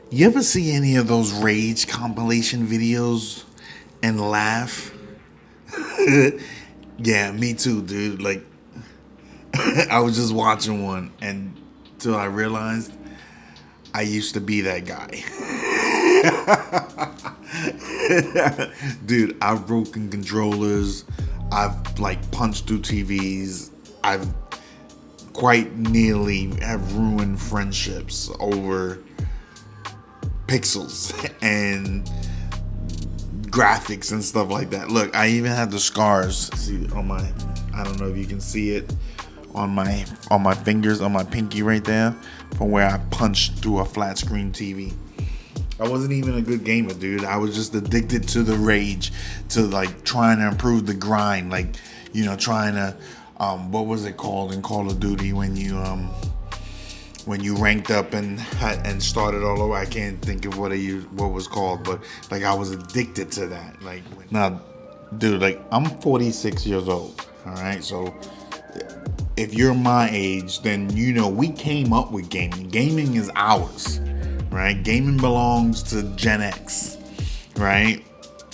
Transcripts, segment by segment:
You ever see any of those rage compilation videos and laugh? Yeah, me too, dude. Like, I was just watching one and till I realized I used to be that guy. Dude, I've broken controllers. I've like punched through TVs. I've quite nearly have ruined friendships over pixels and graphics and stuff like that. Look, I even had the scars. See on my, I don't know if you can see it on my fingers, on my pinky right there, from where I punched through a flat screen TV. I wasn't even a good gamer, dude. I was just addicted to the rage, to like trying to improve the grind, like trying to, what was it called in Call of Duty when you ranked up and started all over. I can't think of what was called, but like I was addicted to that. Like now, dude, like I'm 46 years old. All right, so if you're my age, then we came up with gaming. Gaming is ours, right? Gaming belongs to Gen X, right?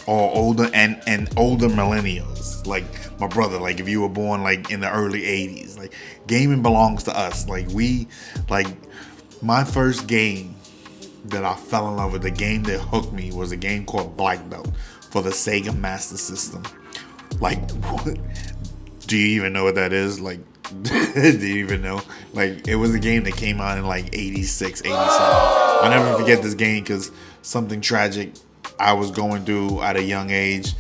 Or older and older millennials, like my brother. Like if you were born like in the early '80s, like gaming belongs to us. Like my first game that I fell in love with, the game that hooked me, was a game called Black Belt for the Sega Master System. Like, do you even know what that is? Like, do you even know? Like, it was a game that came out in like 86, 87. I'll never forget this game because something tragic I was going through at a young age.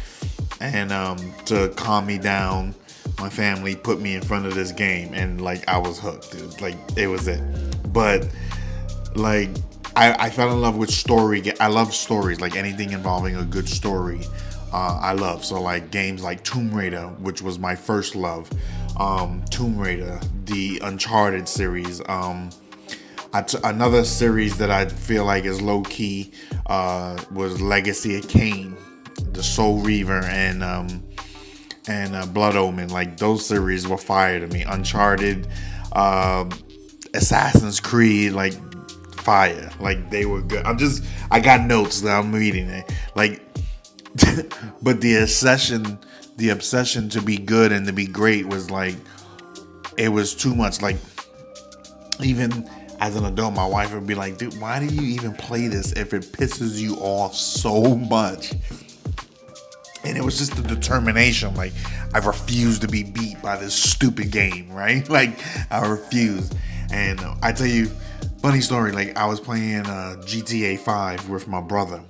And to calm me down, my family put me in front of this game. And like, I was hooked, dude. Like, it was it. But, like, I fell in love with story. I love stories, like anything involving a good story. I love so like games like Tomb Raider, which was my first love. Tomb Raider, the Uncharted series. Another series that I feel like is low key was Legacy of Kain, the Soul Reaver, and Blood Omen. Like those series were fire to me. Uncharted, uh, Assassin's Creed, like fire. Like they were good. I got notes that I'm reading it. Like, but the obsession to be good and to be great was like, it was too much. Like even as an adult, my wife would be like, dude, why do you even play this if it pisses you off so much? And it was just the determination. Like, I refuse to be beat by this stupid game, right? Like, I refuse. And I tell you, funny story. Like, I was playing GTA 5 with my brother,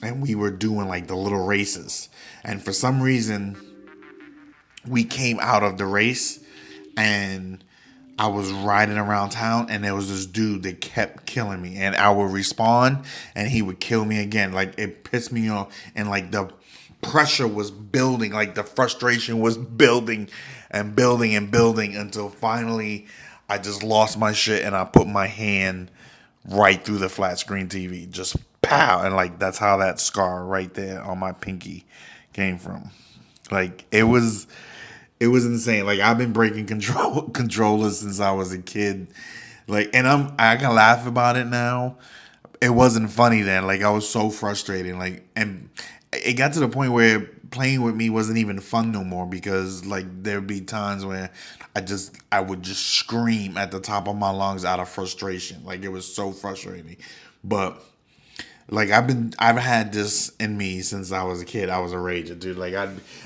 and we were doing like the little races. And for some reason, we came out of the race, and I was riding around town, and there was this dude that kept killing me, and I would respawn and he would kill me again. Like it pissed me off, and like the pressure was building, like the frustration was building and building and building until finally I just lost my shit and I put my hand right through the flat screen TV, just pow, and like that's how that scar right there on my pinky came from. Like it was insane. Like I've been breaking controllers since I was a kid. Like, and I can laugh about it now. It wasn't funny then. Like I was so frustrated. Like, and it got to the point where playing with me wasn't even fun no more because like there'd be times where I would just scream at the top of my lungs out of frustration. Like it was so frustrating. But like I've had this in me since I was a kid. I was a rager, dude. Like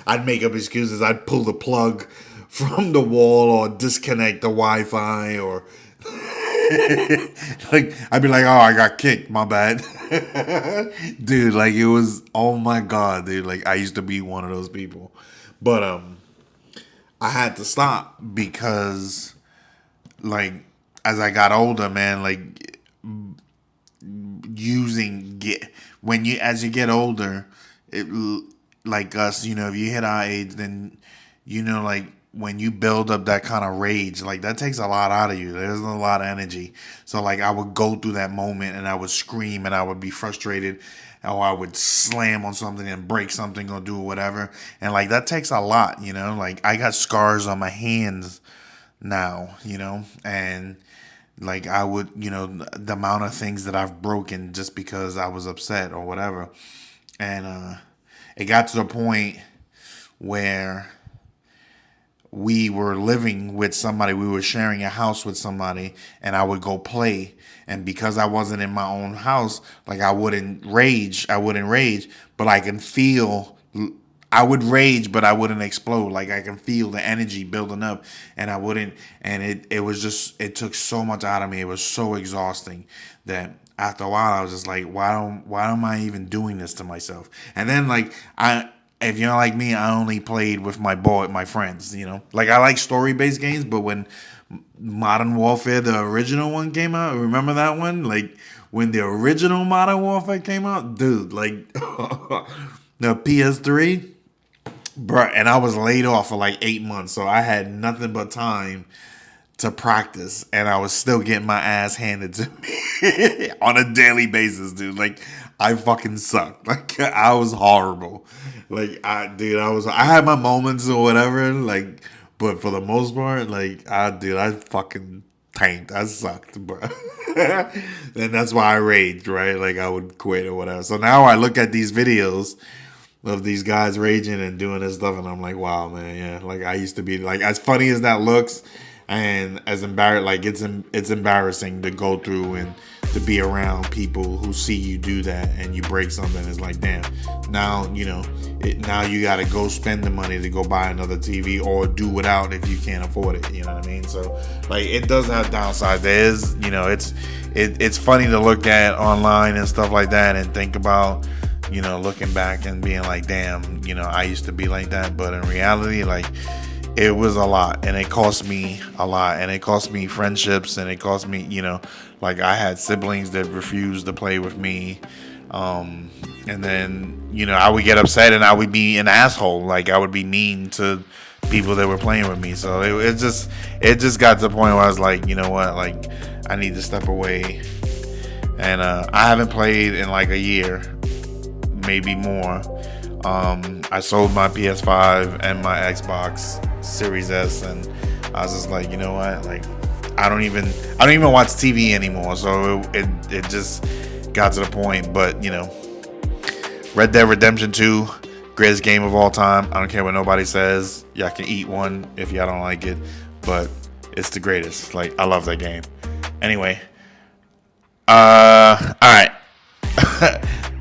I'd make up excuses. I'd pull the plug from the wall or disconnect the Wi-Fi or like I'd be like, oh, I got kicked. My bad, dude. Like it was, oh my god, dude. Like I used to be one of those people, but I had to stop because like as I got older, man, like using get when you as you get older, it like us, if you hit our age, then like when you build up that kind of rage, like that takes a lot out of you. There's a lot of energy. So like I would go through that moment and I would scream and I would be frustrated, or I would slam on something and break something or do whatever. And like that takes a lot, Like I got scars on my hands now, and Like I would, the amount of things that I've broken just because I was upset or whatever. And it got to the point where we were living with somebody, we were sharing a house with somebody, and I would go play. And because I wasn't in my own house, like I wouldn't rage, but I can feel, I would rage, but I wouldn't explode. Like I can feel the energy building up, and I wouldn't, and it was just, it took so much out of me. It was so exhausting that after a while I was just like, why am I even doing this to myself? And then like if you're like me, I only played with my friends, Like I like story-based games, but when Modern Warfare, the original one came out, remember that one? Like when the original Modern Warfare came out, dude, like the PS3, bruh, and I was laid off for like 8 months, so I had nothing but time to practice, and I was still getting my ass handed to me on a daily basis, dude. Like I fucking sucked. Like I was horrible. Like I had my moments or whatever. Like, but for the most part, like I fucking tanked. I sucked, bro. And that's why I raged, right? Like I would quit or whatever. So now I look at these videos of these guys raging and doing this stuff, and I'm like, wow, man, yeah. Like I used to be like, as funny as that looks, and as embarrassed, like it's embarrassing to go through and to be around people who see you do that and you break something. It's like, damn, now now you got to go spend the money to go buy another TV or do without if you can't afford it. You know what I mean? So like it does have downsides. There is, it's funny to look at online and stuff like that and think about, looking back and being like, damn, I used to be like that. But in reality, like it was a lot, and it cost me a lot, and it cost me friendships, and it cost me, like I had siblings that refused to play with me. And then, I would get upset and I would be an asshole. Like I would be mean to people that were playing with me. So it just got to the point where I was like, you know what, like I need to step away. And I haven't played in like a year, maybe more. I sold my PS5 and my Xbox Series S, and I was just like, you know what, like I don't even watch TV anymore. So it just got to the point. But Red Dead Redemption 2, greatest game of all time. I don't care what nobody says. Y'all can eat one if y'all don't like it, but it's the greatest. Like I love that game. Anyway, all right.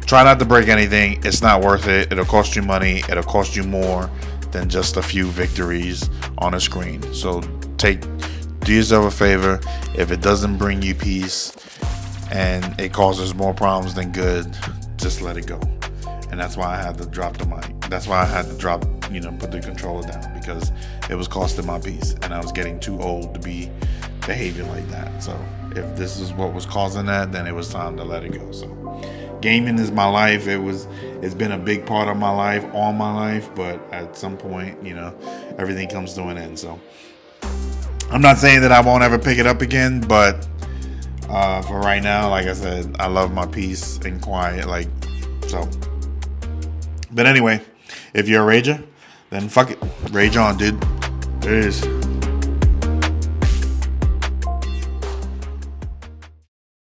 Try not to break anything. It's not worth it. It'll cost you money. It'll cost you more than just a few victories on a screen. So do yourself a favor. If it doesn't bring you peace and it causes more problems than good, just let it go. And that's why I had to drop the mic. That's why I had to put the controller down, because it was costing my peace and I was getting too old to be behaving like that. So if this is what was causing that, then it was time to let it go. So gaming is my life. It's been a big part of my life, all my life, but at some point, everything comes to an end. So I'm not saying that I won't ever pick it up again, but for right now, like I said, I love my peace and quiet, so. But anyway, if you're a rager, then fuck it, rage on, dude. Peace.